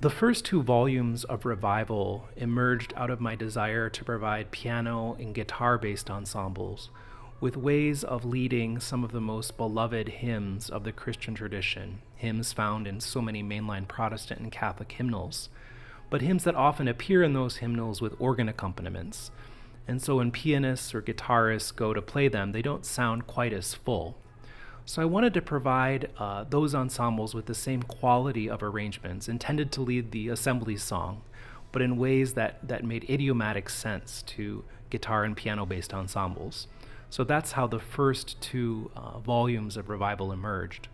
The first two volumes of Revival emerged out of my desire to provide piano and guitar-based ensembles with ways of leading some of the most beloved hymns of the Christian tradition, hymns found in so many mainline Protestant and Catholic hymnals, but hymns that often appear in those hymnals with organ accompaniments. And so when pianists or guitarists go to play them, they don't sound quite as full. So I wanted to provide those ensembles with the same quality of arrangements intended to lead the assembly song, but in ways that made idiomatic sense to guitar and piano-based ensembles. So that's how the first two volumes of Revival emerged.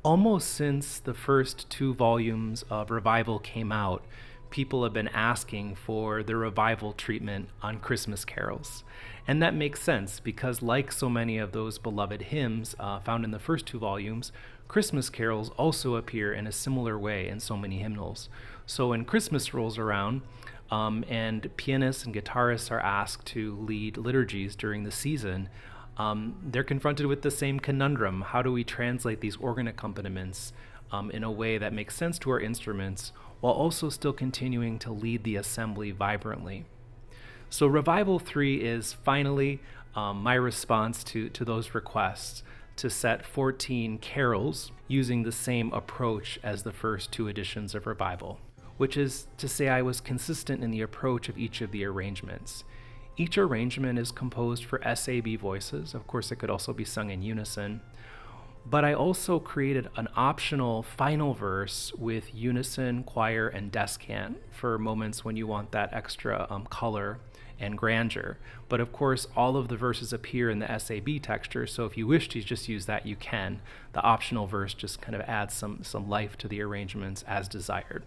Almost since the first two volumes of Revival came out, people have been asking for the Revival treatment on Christmas carols. And that makes sense because, like so many of those beloved hymns found in the first two volumes, Christmas carols also appear in a similar way in so many hymnals. So when Christmas rolls around and pianists and guitarists are asked to lead liturgies during the season, they're confronted with the same conundrum. How do we translate these organ accompaniments in a way that makes sense to our instruments while also still continuing to lead the assembly vibrantly? So Revival 3 is finally my response to those requests to set 14 carols using the same approach as the first two editions of Revival, which is to say I was consistent in the approach of each of the arrangements. Each arrangement is composed for SAB voices. Of course, it could also be sung in unison. But I also created an optional final verse with unison, choir, and descant for moments when you want that extra color and grandeur. But of course, all of the verses appear in the SAB texture, so if you wish to just use that, you can. The optional verse just kind of adds some life to the arrangements as desired.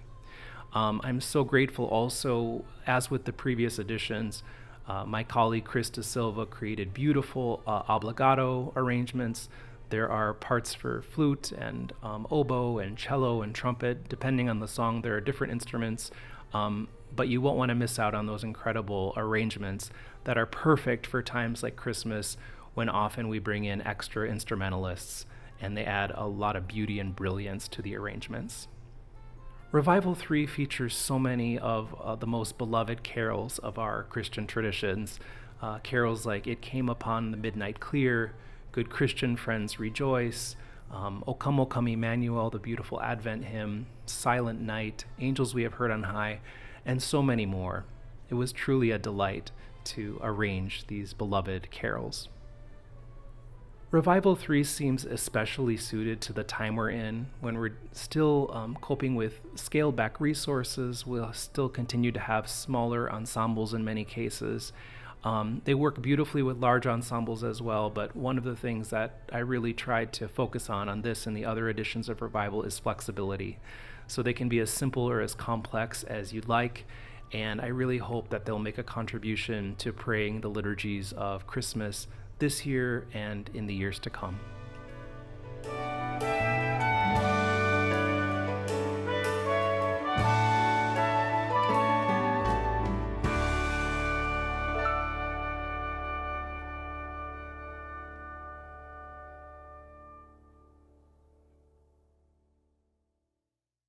I'm so grateful also, as with the previous editions, my colleague Chris De Silva created beautiful obligato arrangements. There are parts for flute and oboe and cello and trumpet. Depending on the song, there are different instruments, but you won't want to miss out on those incredible arrangements that are perfect for times like Christmas, when often we bring in extra instrumentalists and they add a lot of beauty and brilliance to the arrangements. Revival 3 features so many of the most beloved carols of our Christian traditions. Carols like It Came Upon the Midnight Clear, Good Christian Friends Rejoice, O Come Emmanuel, the beautiful Advent hymn, Silent Night, Angels We Have Heard on High, and so many more. It was truly a delight to arrange these beloved carols. Revival 3 seems especially suited to the time we're in, when we're still coping with scaled-back resources. We'll still continue to have smaller ensembles in many cases. They work beautifully with large ensembles as well, but one of the things that I really tried to focus on this and the other editions of Revival is flexibility. So they can be as simple or as complex as you'd like, and I really hope that they'll make a contribution to praying the liturgies of Christmas this year and in the years to come.